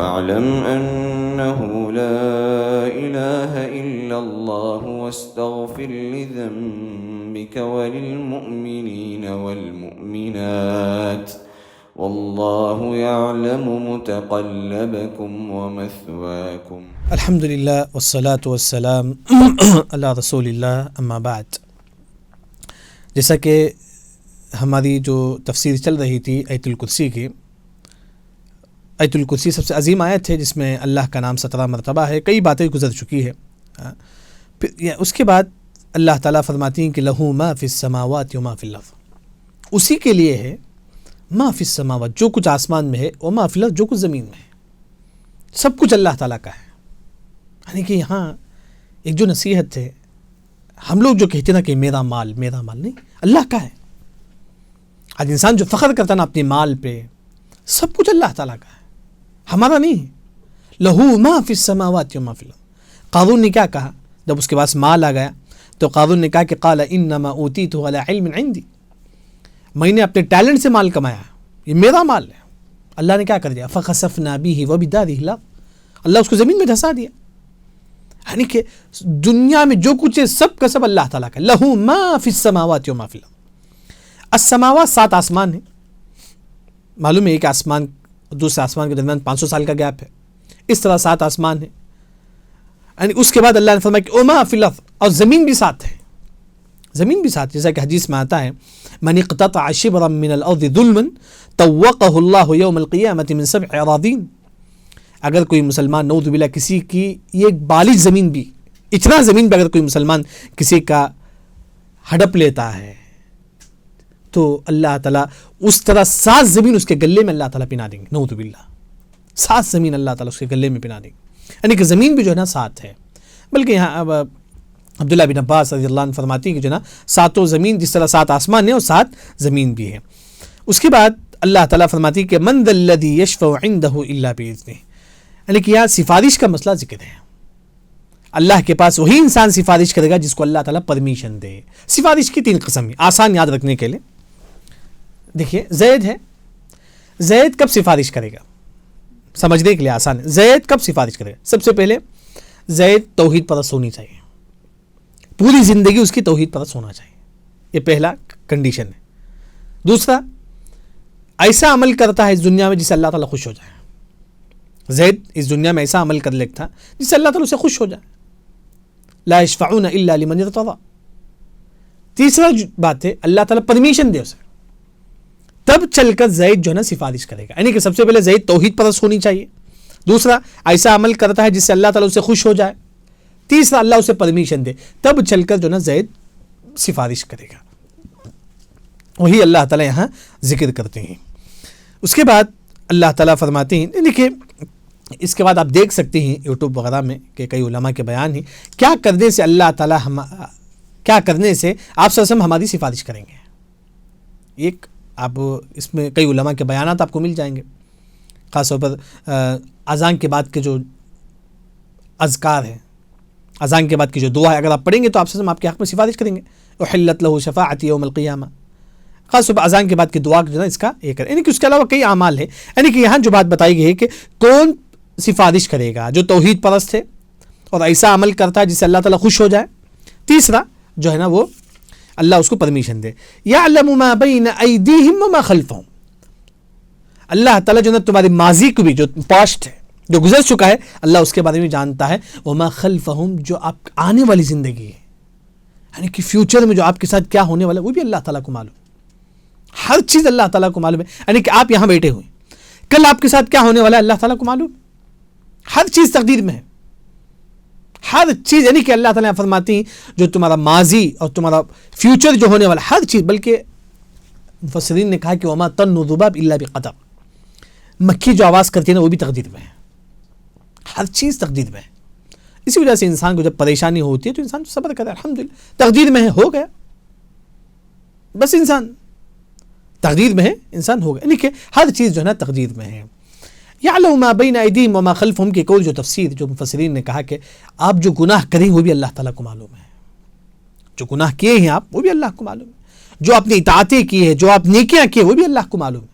فاعلم أنه لا إله إلا الله واستغفر لذنبك وللمؤمنين والمؤمنات والله يعلم متقلبكم ومثواكم. الحمدللہ والصلاة والسلام علی رسول اللہ، اما بعد. جیسا کہ ہماری جو تفسیر چل رہی تھی آیت الکرسی کی، آیت الکرسی سب سے عظیم آیت ہے جس میں اللہ کا نام 17 مرتبہ ہے. کئی باتیں گزر چکی ہے. اس کے بعد اللہ تعالیٰ فرماتی ہیں کہ لہو ما فی السماوات و ما فی الارض، اسی کے لیے ہے ما فی السماوات جو کچھ آسمان میں ہے، و ما فی الارض جو کچھ زمین میں ہے، سب کچھ اللہ تعالیٰ کا ہے. یعنی کہ یہاں ایک جو نصیحت ہے، ہم لوگ جو کہتے ہیں نا کہ میرا مال نہیں، اللہ کا ہے. آج انسان جو فخر کرتا ہے نا اپنے مال پہ، سب کچھ اللہ تعالیٰ کا ہے، ہمارا نہیں ہے. لہو ما فی السماوات و ما فی الارض. قارون نے کیا کہا جب اس کے پاس مال آ گیا؟ تو قارون نے کہا کہ قال انما اوتیتہ علی علم عندی، میں نے اپنے ٹیلنٹ سے مال کمایا، یہ میرا مال ہے. اللہ نے کیا کر دیا؟ فخسفنا به وبداره الارض، اللہ اس کو زمین میں دھسا دیا. یعنی کہ دنیا میں جو کچھ ہے سب کا سب اللہ تعالیٰ کا. لہو ما فی السماوات و ما فی الارض. السماوات 7 آسمان ہیں. معلوم ہے ایک آسمان دوسرے آسمان کے درمیان 500 سال کا گیپ ہے. اس طرح 7 آسمان ہیں. یعنی اس کے بعد اللہ نے فرمایا کہ وما فی الارض، اور زمین بھی 7 ہے. زمین بھی 7، جیسا کہ حدیث میں آتا ہے من اقتطع شبرا من الارض ظلما طوقه اللہ یوم القیامۃ من 7 اراضین. اگر کوئی مسلمان نعوذ باللہ کسی کی یہ بالغ زمین بھی، اتنا زمین بھی اگر کوئی مسلمان کسی کا ہڑپ لیتا ہے تو اللہ تعالیٰ اس طرح 7 زمین اس کے گلے میں اللہ تعالیٰ پنا دیں گے. نعوذ باللہ 7 زمین اللہ تعالیٰ اس کے گلے میں پنا دیں گے. یعنی کہ زمین بھی جو ہے نا 7 ہے. بلکہ یہاں عبداللہ بن عباس رضی اللہ عنہ فرماتی ہیں کہ جو ہے نا 7 زمین جس طرح 7 آسمان ہیں اور 7 زمین بھی ہے. اس کے بعد اللہ تعالیٰ فرماتی ہے کہ من ذا الذی یشفع عندہ الا باذنہ. یعنی کہ یہاں سفارش کا مسئلہ ذکر ہے. اللہ کے پاس وہی انسان سفارش کرے گا جس کو اللہ تعالیٰ پرمیشن دے. سفارش کی 3 قسم ہیں، آسان یاد رکھنے کے لیے. دیکھیے زید ہے، زید کب سفارش کرے گا؟ سمجھنے کے لیے آسان ہے. زید کب سفارش کرے گا؟ سب سے پہلے زید توحید پرست ہونی چاہیے، پوری زندگی اس کی توحید پرست ہونا چاہیے. یہ پہلا کنڈیشن ہے. دوسرا، ایسا عمل کرتا ہے اس دنیا میں جس سے اللہ تعالیٰ خوش ہو جائے. زید اس دنیا میں ایسا عمل کر لیتا جس سے اللہ تعالیٰ اسے خوش ہو جائے. لا یشفعون الا لمن ارتضی. تیسرا بات ہے اللہ تعالیٰ پرمیشن دے اسے، تب چل کر زید جو ہے نا سفارش کرے گا. یعنی کہ سب سے پہلے زید توحید پرست ہونی چاہیے. دوسرا، ایسا عمل کرتا ہے جس سے اللہ تعالیٰ اسے خوش ہو جائے. تیسرا، اللہ اسے پرمیشن دے، تب چل کر جو ہے نا زید سفارش کرے گا. وہی اللہ تعالیٰ یہاں ذکر کرتے ہیں. اس کے بعد اللہ تعالیٰ فرماتے ہیں، یعنی کہ اس کے بعد آپ دیکھ سکتے ہیں یوٹیوب وغیرہ میں کہ کئی علماء کے بیان ہیں کیا کرنے سے اللہ تعالیٰ کیا کرنے سے آپ صلی اللہ علیہ وسلم ہماری سفارش کریں گے. ایک آپ اس میں کئی علماء کے بیانات آپ کو مل جائیں گے. خاص طور پر اذان کے بعد کے جو اذکار ہیں، اذان کے بعد کی جو دعا ہے، اگر آپ پڑھیں گے تو آپ صلی اللہ علیہ وسلم آپ کے حق میں سفارش کریں گے. احلت لہ شفاعتی یوم القیامہ. خاص طور پر اذان کے بعد کی دعا جو ہے اس کا ایک ہے. یعنی کہ اس کے علاوہ کئی اعمال ہیں. یعنی کہ یہاں جو بات بتائی گئی ہے کہ کون سفارش کرے گا؟ جو توحید پرست ہے اور ایسا عمل کرتا ہے جس سے اللہ تعالیٰ خوش ہو جائے. تیسرا جو ہے نا وہ اللہ اس کو پرمیشن دے. یعلم ما بین ایدیہم وما خلفہم. اللہ تعالیٰ جو ہے تمہاری ماضی کو بھی، جو پاسٹ ہے، جو گزر چکا ہے، اللہ اس کے بارے میں جانتا ہے. وما خلفہم، جو آپ آنے والی زندگی ہے، یعنی کہ فیوچر میں جو آپ کے ساتھ کیا ہونے والا ہے وہ بھی اللہ تعالیٰ کو معلوم. ہر چیز اللہ تعالیٰ کو معلوم ہے. یعنی کہ آپ یہاں بیٹھے ہوئے، کل آپ کے ساتھ کیا ہونے والا ہے اللہ تعالیٰ کو معلوم. ہر چیز تقدیر میں ہے، ہر چیز. یعنی کہ اللہ تعالیٰ فرماتی ہیں جو تمہارا ماضی اور تمہارا فیوچر جو ہونے والا ہر چیز. بلکہ مفسرین نے کہا کہ وما تن ذباب الا بقدر. مکھی جو آواز کرتی ہے نا وہ بھی تقدیر میں ہے. ہر چیز تقدیر میں ہے. اسی وجہ سے انسان کو جب پریشانی ہوتی ہے تو انسان صبر کرے، الحمدللہ تقدیر میں ہے، ہو گیا بس. انسان تقدیر میں ہے، انسان ہو گیا. یعنی کہ ہر چیز جو ہے نا تقدیر میں ہے. یعلم ما بین ایدیہم وما خلفہم کی قول جو تفسیر جو مفسرین نے کہا کہ آپ جو گناہ کریں وہ بھی اللہ تعالیٰ کو معلوم ہے. جو گناہ کیے ہیں آپ وہ بھی اللہ کو معلوم ہے. جو آپ نے اطاعتیں کی ہے، جو آپ نیکیاں کی وہ بھی اللہ کو معلوم ہے.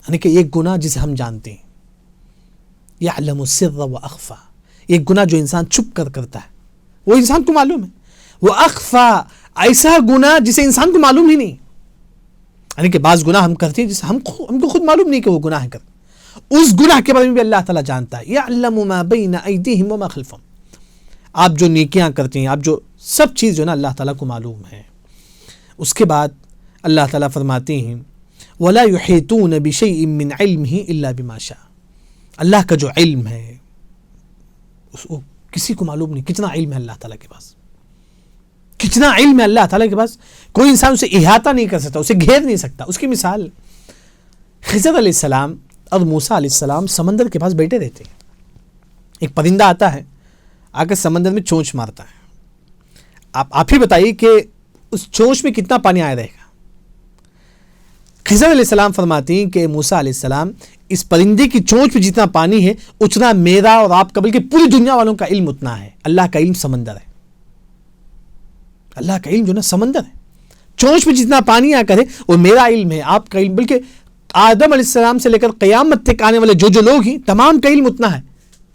یعنی کہ ایک گناہ جسے ہم جانتے ہیں، یعلم السر واخفا، ایک گناہ جو انسان چھپ کر کرتا ہے وہ انسان کو معلوم ہے، وہ اخفا ایسا گناہ جسے انسان کو معلوم ہی نہیں، یعنی کہ بعض گناہ ہم کرتے ہیں جسے ہم کو خود معلوم نہیں کہ وہ گناہ کر، اس گناہ کے بارے میں بھی اللہ تعالیٰ جانتا ہے. یعلم ما بین ایدیہم وما خلفہم، آپ جو نیکیاں کرتے ہیں، آپ جو سب چیز جو نا اللہ تعالیٰ کو معلوم ہے. اس کے بعد اللہ تعالیٰ فرماتے ہیں ولا یحیطون بشیء من علمہ الا بما شاء، اللہ کا جو علم ہے اس کو کسی کو معلوم نہیں. کتنا علم ہے اللہ تعالیٰ کے پاس، کتنا علم ہے اللہ تعالیٰ کے پاس، کوئی انسان اسے احاطہ نہیں کر سکتا، اسے گھیر نہیں سکتا. اس کی مثال خضر علیہ السلام اور موسیٰ علیہ السلام سمندر کے پاس بیٹھے رہتے ہیں. ایک پرندہ آتا ہے، آ کر سمندر میں چونچ مارتا ہے. آپ ہی بتائیے کہ اس چونچ میں کتنا پانی آیا رہے گا. خضر علیہ السلام فرماتے ہیں کہ موسیٰ علیہ السلام اس پرندے کی چونچ پہ جتنا پانی ہے اتنا میرا اور آپ کا بلکہ پوری دنیا والوں کا علم اتنا ہے. اللہ کا علم سمندر ہے، اللہ کا علم جو نا سمندر ہے. چونچ پہ جتنا پانی آ کر ہے وہ میرا علم ہے، آپ کا علم، بلکہ آدم علیہ السلام سے لے کر قیامت تک آنے والے جو لوگ ہیں تمام کا علم اتنا ہے.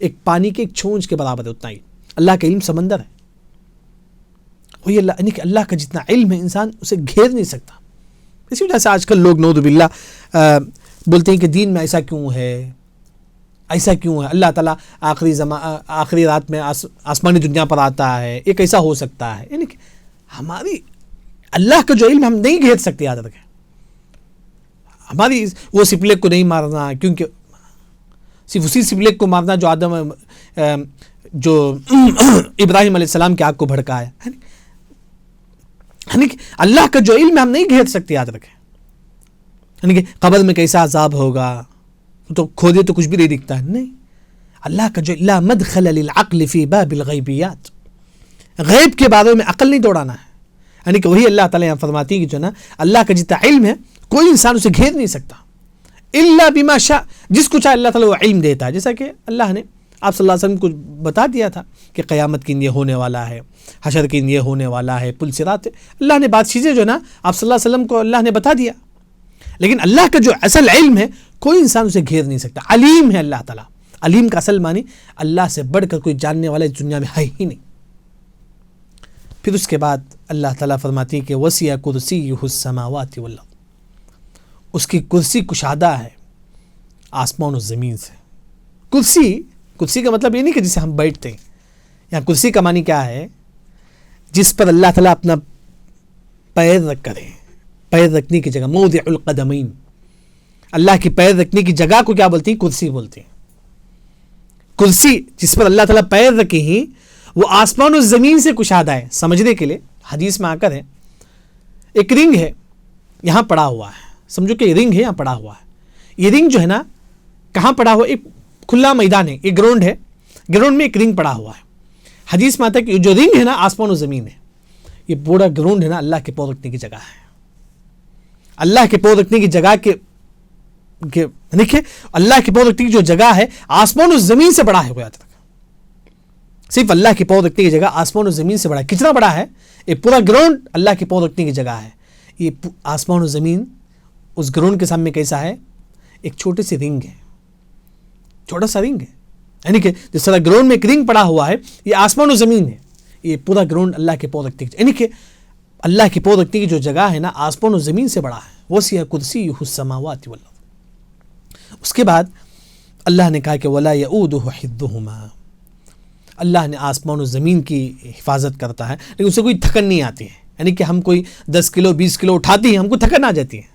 ایک پانی کے ایک چونچ کے برابر ہے اتنا علم. اللہ کا علم سمندر ہے. وہی اللہ، یعنی کہ اللہ کا جتنا علم ہے انسان اسے گھیر نہیں سکتا. اسی وجہ سے آج کل لوگ نعوذ باللہ بولتے ہیں کہ دین میں ایسا کیوں ہے، ایسا کیوں ہے، اللہ تعالیٰ آخری رات میں آسمانی دنیا پر آتا ہے، یہ کیسا ہو سکتا ہے. یعنی کہ ہماری اللہ کا جو علم ہم نہیں گھیر سکتے. یاد رکھیں، ہماری وہ سپلک کو نہیں مارنا، کیونکہ صرف اسی سپلک کو مارنا جو جو ابراہیم علیہ السلام کی آگ کو بھڑکایا. یعنی کہ اللہ کا جو علم ہم نہیں گھیر سکتے. یاد رکھیں، یعنی کہ قبر میں کیسا عذاب ہوگا تو کھودے تو کچھ بھی نہیں دکھتا ہے. نہیں، اللہ کا جو لا مدخل للعقل فی باب الغیبیات، غیب کے بارے میں عقل نہیں دوڑانا ہے. یعنی کہ وہی اللہ تعالیٰ یہاں فرماتی ہے کہ جو نا اللہ کا جتنا علم ہے کوئی انسان اسے گھیر نہیں سکتا الا بما شاء، جس کو چاہے اللہ تعالیٰ وہ علم دیتا ہے. جیسا کہ اللہ نے آپ صلی اللہ علیہ وسلم کو بتا دیا تھا کہ قیامت کے دن یہ ہونے والا ہے، حشر کے دن یہ ہونے والا ہے، پل صراط. اللہ نے بات چیزیں جو نا آپ صلی اللہ علیہ وسلم کو اللہ نے بتا دیا، لیکن اللہ کا جو اصل علم ہے کوئی انسان اسے گھیر نہیں سکتا. علیم ہے اللہ تعالیٰ. علیم کا اصل معنی اللہ سے بڑھ کر کوئی جاننے والا اس دنیا میں ہے ہی نہیں. پھر اس کے بعد اللہ تعالیٰ فرماتی ہے کہ وسع کرسیہ السماوات والارض، اس کی کرسی کشادہ ہے آسمان و زمین سے. کرسی کا مطلب یہ نہیں کہ جسے ہم بیٹھتے ہیں. یہاں کرسی کا معنی کیا ہے؟ جس پر اللہ تعالیٰ اپنا پیر رکھ کرے، پیر رکھنے کی جگہ، موضع القدمین. اللہ کی پیر رکھنے کی جگہ کو کیا بولتے ہیں؟ کرسی بولتے ہیں. کرسی جس پر اللہ تعالیٰ پیر رکھے ہیں وہ آسمان و زمین سے کشادہ ہے. سمجھنے کے لیے حدیث میں آ کر ہے ایک رنگ ہے یہاں پڑا ہوا ہے، سمجھو کہ یہ رنگ ہے یہاں پڑا ہوا ہے. یہ رنگ جو ہے نا کہاں پڑا ہوا؟ ایک کھلا میدان ہے، ایک گراؤنڈ ہے، گراؤنڈ میں ایک رنگ پڑا ہوا ہے. حدیث میں آتا ہے کہ جو رنگ ہے نا آسمان و زمین ہے، یہ پورا گراؤنڈ ہے نا اللہ کے پاؤں رکھنے کی جگہ ہے. اللہ کے پاؤں رکھنے کی جگہ کے دیکھیں، اللہ کے پاؤں رکھنے کی جو جگہ ہے آسمان و زمین سے بڑا ہے. وہ یاد رکھا، صرف اللہ کے پاؤں رکھنے کی جگہ آسمان و زمین سے بڑا ہے. کتنا بڑا ہے؟ یہ پورا گراؤنڈ اللہ کے پاؤں رکھنے کی جگہ ہے. یہ آسمان و زمین اس گراؤنڈ کے سامنے کیسا ہے؟ ایک چھوٹے سے رنگ ہے، چھوٹا سا رنگ ہے. یعنی کہ جس طرح گراؤنڈ میں ایک رنگ پڑا ہوا ہے، یہ آسمان و زمین ہے. یہ پورا گراؤنڈ اللہ کے پاؤں رکھنے کی، یعنی کہ اللہ کے پاؤں رکھنے کی جو جگہ ہے نا آسمان و زمین سے بڑا ہے. وسع کرسیہ السماوات والارض. اس کے بعد اللہ نے کہا کہ ولا یؤودہ حفظہما، اللہ نے آسمان و زمین کی حفاظت کرتا ہے لیکن اسے کوئی تھکن نہیں آتی ہے. یعنی کہ ہم کوئی 10 کلو 20 کلو اٹھاتے ہیں، ہم کو تھکن آ جاتی ہے،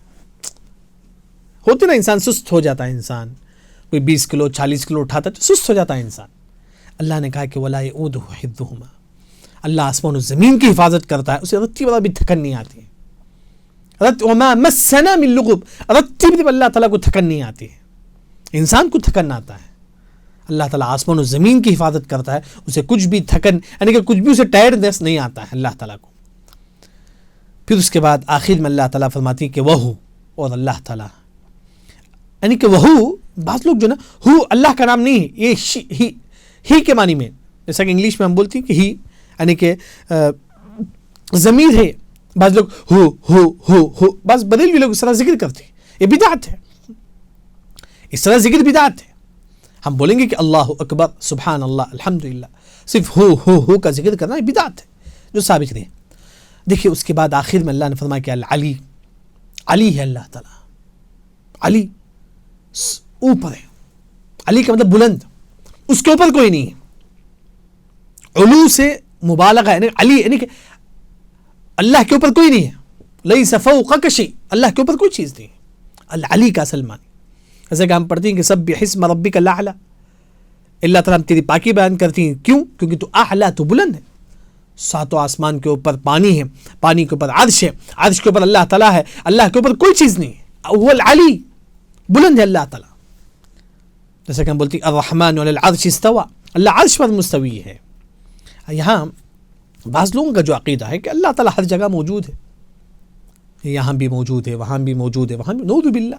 ہوتے نا انسان سست ہو جاتا ہے. انسان کوئی 20 کلو 40 کلو اٹھاتا ہے تو سست ہو جاتا ہے انسان. اللہ نے کہا کہ ولا یؤودہ حفظہما، اللہ آسمان و زمین کی حفاظت کرتا ہے، اسے رتی والا بھی تھکن نہیں آتی ہے. وما مسنا من لغب، رتی بھی اللہ تعالیٰ کو تھکن نہیں آتی ہے، انسان کو تھکن آتا ہے. اللہ تعالیٰ آسمان و زمین کی حفاظت کرتا ہے، اسے کچھ بھی تھکن یعنی کہ کچھ بھی اسے ٹائرڈنس نہیں آتا ہے اللہ تعالیٰ کو. پھر اس کے بعد آخر میں اللہ تعالیٰ فرماتی ہے کہ وہ اور اللہ تعالیٰ، یعنی کہ وہ بعض لوگ جو نا ہو اللہ کا نام نہیں ہے، یہ ہی کے معنی میں، جیسا کہ انگلش میں ہم بولتے ہیں کہ ہی یعنی کہ ضمیر ہے. بعض لوگ ہو بعض بدل بھی لوگ اس طرح ذکر کرتے ہیں، یہ بدعت ہے. اس طرح ذکر بدعت ہے. ہم بولیں گے کہ اللہ اکبر، سبحان اللہ، الحمدللہ، صرف ہو کا ذکر کرنا بدعت ہے جو ثابت نہیں ہے۔ دیکھیے اس کے بعد آخر میں اللہ نے فرمایا کہ العلی، علی ہے اللہ تعالیٰ، علی اوپر ہے، علی کا مطلب بلند، اس کے اوپر کوئی نہیں ہے، علو سے مبالغہ ہے، علی یعنی کہ اللہ کے اوپر کوئی نہیں ہے، لیس فوقک شیء، اللہ کے اوپر کوئی چیز نہیں ہے، العلی کا اصل معنی، جیسے کہ ہم پڑھتے ہیں کہ سبح اسم ربک الاعلی، اللہ تعالیٰ ہم تیری پاکی بیان کرتی ہیں، کیوں؟ کیونکہ تو اعلیٰ، تو بلند ہے، ساتوں آسمان کے اوپر پانی ہے، پانی کے اوپر عرش ہے، عرش کے اوپر اللہ تعالیٰ ہے، اللہ کے اوپر کوئی چیز نہیں ہے، وہ العلی، بلند ہے اللہ تعالیٰ، جیسے کہ ہم بولتے ہیں الرحمن علی العرش استوى، اللہ عرش پر مستوی ہے۔ یہاں بعض لوگوں کا جو عقیدہ ہے کہ اللہ تعالیٰ ہر جگہ موجود ہے، یہاں بھی موجود ہے، وہاں بھی موجود ہے، وہاں بھی، نعوذ باللہ،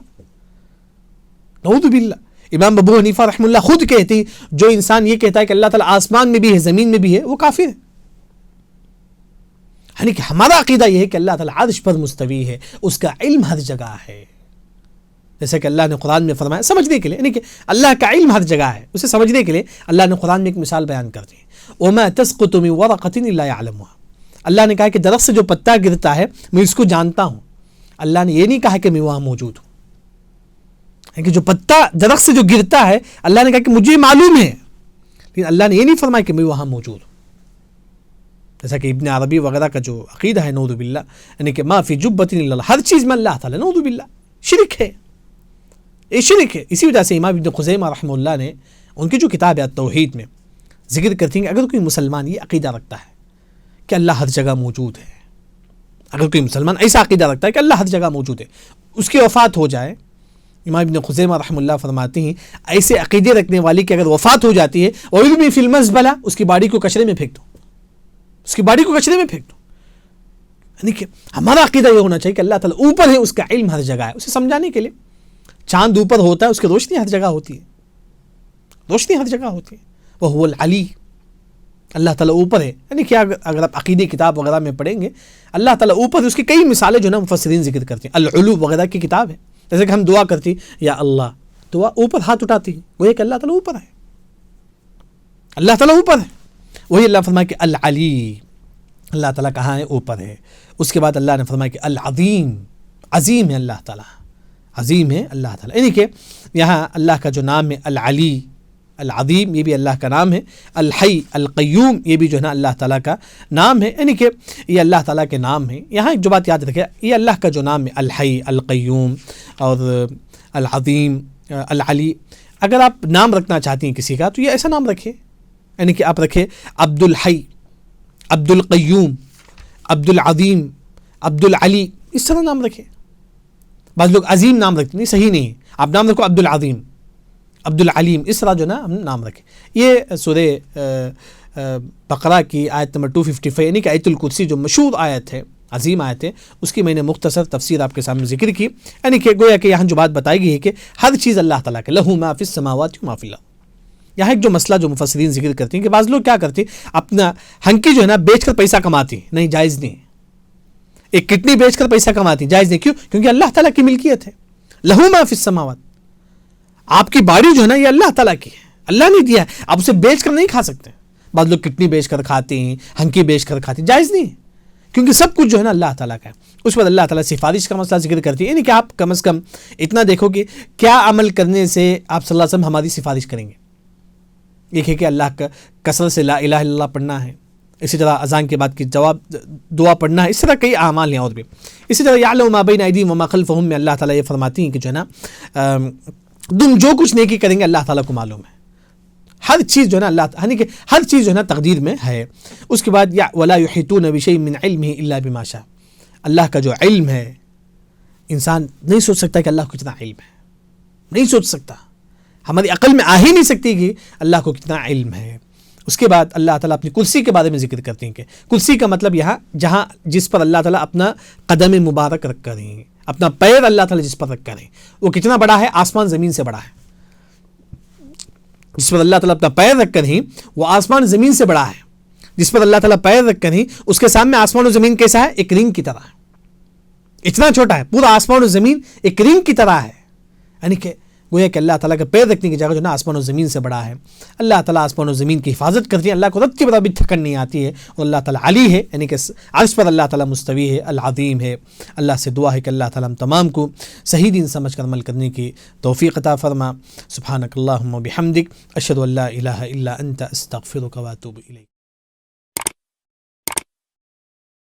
نعوذ باللہ۔ امام ابو حنیفہ رحمہ اللہ خود کہتے ہیں جو انسان یہ کہتا ہے کہ اللہ تعالیٰ آسمان میں بھی ہے، زمین میں بھی ہے، وہ کافر ہے۔ یعنی کہ ہمارا عقیدہ یہ ہے کہ اللہ تعالیٰ عرش پر مستوی ہے، اس کا علم ہر جگہ ہے، جیسے کہ اللہ نے قرآن میں فرمایا سمجھنے کے لیے، یعنی کہ اللہ کا علم ہر جگہ ہے، اسے سمجھنے کے لیے اللہ نے قرآن میں ایک مثال بیان کر دی، وَمَا تَسْقُطُ مِن وَرَقَةٍ إِلَّا يَعْلَمُهَا، اللہ نے کہا کہ درخت سے جو پتا گرتا ہے میں اس کو جانتا ہوں، اللہ نے یہ نہیں کہا کہ میں وہاں موجود ہوں، کہ جو پتا درخت سے جو گرتا ہے اللہ نے کہا کہ مجھے معلوم ہے، لیکن اللہ نے یہ نہیں فرمایا کہ میں وہاں موجود ہوں، جیسا کہ ابن عربی وغیرہ کا جو عقیدہ ہے نعوذ باللہ، یعنی کہ ما فی جبۃ الا اللہ، ہر چیز میں اللہ تعالیٰ، نعوذ باللہ، شرک ہے، یہ شرک ہے۔ اسی وجہ سے امام ابن خزیمہ رحمہ اللہ نے ان کی جو کتاب ہے التوحید میں ذکر کرتے ہیں کہ اگر کوئی مسلمان یہ عقیدہ رکھتا ہے کہ اللہ ہر جگہ موجود ہے، اگر کوئی مسلمان ایسا عقیدہ رکھتا ہے کہ اللہ ہر جگہ موجود ہے، اس کی وفات ہو جائے، امام ابن خزیمہ رحمہ اللہ فرماتے ہیں ایسے عقیدے رکھنے والی کہ اگر وفات ہو جاتی ہے وَيُلْمِي فِي الْمَزْبَلَةِ، اس کی باڈی کو کچرے میں پھینک دو، اس کی باڈی کو کچرے میں پھینک دو۔ یعنی کہ ہمارا عقیدہ یہ ہونا چاہیے کہ اللہ تعالیٰ اوپر ہے، اس کا علم ہر جگہ ہے، اسے سمجھانے کے لیے چاند اوپر ہوتا ہے، اس کی روشنی ہر جگہ ہوتی ہے، روشنی ہر جگہ ہوتی ہے، وَهُوَ الْعَلِيُّ، اللہ تعالیٰ اوپر ہے۔ یعنی کہ اگر آپ عقیدے کتاب وغیرہ میں پڑھیں گے اللہ تعالیٰ اوپر، اس کی کئی مثالیں جو نا مفسرین ذکر کرتے ہیں، العلو وغیرہ کی کتاب ہے، جیسے کہ ہم دعا کرتی یا اللہ، دعا اوپر ہاتھ اٹھاتی ہے، وہ کہ اللہ تعالیٰ اوپر ہے، اللہ تعالیٰ اوپر ہے، وہی اللہ فرمایا کہ العلی، اللہ تعالیٰ کہاں ہے؟ اوپر ہے۔ اس کے بعد اللہ نے فرمایا کہ العظیم، عظیم ہے اللہ تعالیٰ، عظیم ہے اللہ تعالیٰ، یعنی کہ یہاں اللہ کا جو نام ہے العلی، العظیم، یہ بھی اللہ کا نام ہے، الحی، القیوم، یہ بھی جو ہے نا اللہ تعالیٰ کا نام ہے، یعنی کہ یہ اللہ تعالیٰ کے نام ہیں۔ یہاں ایک جو بات یاد رکھے، یہ اللہ کا جو نام ہے الحی، القیوم اور العظیم، العلی، اگر آپ نام رکھنا چاہتی ہیں کسی کا تو یہ ایسا نام رکھے، یعنی کہ آپ رکھے عبد الحی، عبد القیوم، عبد العظیم، عبد العلی، اس طرح نام رکھے۔ بعض لوگ عظیم نام رکھتے نہیں، صحیح نہیں، آپ نام رکھو عبد العظیم، عبد العلیم، اس طرح جو نا ہم نام رکھیں۔ یہ سورہ بقرہ کی آیت نمبر 255، یعنی کہ آیت الکرسی جو مشہور آیت ہے، عظیم آیت ہے، اس کی میں نے مختصر تفسیر آپ کے سامنے ذکر کی، یعنی کہ گویا کہ یہاں جو بات بتائی گئی ہے کہ ہر چیز اللہ تعالیٰ کے، لہو ما فی السماوات و ما فی الارض۔ یہاں ایک جو مسئلہ جو مفسرین ذکر کرتے ہیں کہ بعض لوگ کیا کرتے ہیں، اپنا ہنکی جو ہے نا بیچ کر پیسہ کماتے ہیں، نہیں، جائز نہیں، ایک کڈنی بیچ کر پیسہ کماتے ہیں، جائز نہیں، کیوں؟ کیونکہ اللہ تعالیٰ کی ملکیت ہے، لہو ما فی السماوات، آپ کی باڈی جو ہے نا یہ اللہ تعالیٰ کی ہے، اللہ نے دیا ہے، آپ اسے بیچ کر نہیں کھا سکتے۔ بعض لوگ کڈنی بیچ کر کھاتے ہیں، ہنکی بیچ کر کھاتے ہیں، جائز نہیں ہے، کیونکہ سب کچھ جو ہے نا اللہ تعالیٰ کا ہے۔ اس پر اللہ تعالیٰ سفارش کا مسئلہ ذکر کرتی ہے، یعنی کہ آپ کم از کم اتنا دیکھو کہ کیا عمل کرنے سے آپ صلی اللہ علیہ وسلم ہماری سفارش کریں گے۔ ایک ہے کہ اللہ کا کثرت سے لا الہ الا اللہ پڑھنا ہے، اسی طرح اذان کے بعد کی جواب دعا پڑھنا ہے، اس طرح کئی اعمال ہیں اور بھی۔ اسی طرح یعلم ما بین ایدیہم وما خلفہم میں اللہ تعالیٰ یہ فرماتی ہیں کہ جو ہے نا تم جو کچھ نیکی کریں گے اللہ تعالیٰ کو معلوم ہے، ہر چیز جو ہے نا اللہ، یعنی کہ ہر چیز جو ہے نا تقدیر میں ہے۔ اس کے بعد ولا یحیطون بشیء من علمہ الا بما شاء، اللہ کا جو علم ہے انسان نہیں سوچ سکتا کہ اللہ کو کتنا علم ہے، نہیں سوچ سکتا، ہماری عقل میں آ ہی نہیں سکتی کہ اللہ کو کتنا علم ہے۔ اس کے بعد اللہ تعالیٰ اپنی کرسی کے بارے میں ذکر کرتے ہیں کہ کرسی کا مطلب یہاں جہاں جس پر اللہ تعالیٰ اپنا قدم مبارک رکھ کر ہیں، اپنا پیر اللہ تعالیٰ جس پر رکھ کر ہیں، وہ کتنا بڑا ہے؟ آسمان زمین سے بڑا ہے۔ جس پر اللہ تعالیٰ اپنا پیر رکھ کر ہیں وہ آسمان زمین سے بڑا ہے، جس پر اللہ تعالیٰ پیر رکھ کر ہیں اس کے سامنے آسمان و زمین کیسا ہے؟ ایک رنگ کی طرح ہے، اتنا چھوٹا ہے، پورا آسمان و زمین ایک رنگ کی طرح ہے، یعنی کہ گویا کہ اللہ تعالیٰ کا پیر رکھنے کی جگہ جو نا آسمان و زمین سے بڑا ہے. اللہ تعالیٰ آسمان و زمین کی حفاظت کرتی ہے. اللہ کو رت کے برابر تھکن نہیں آتی ہے. اور اللہ تعالیٰ علی ہے، یعنی کہ عرش پر اللہ تعالیٰ مستوی ہے، العظیم ہے. اللہ سے دعا ہے کہ اللہ تعالیٰ ہم تمام کو صحیح دین سمجھ کر عمل کرنے کی توفیق عطا فرما. سبحانک اللہم و بحمدک، اشہد ان لا الہ الا انت، استغفرک و اتوب الیک.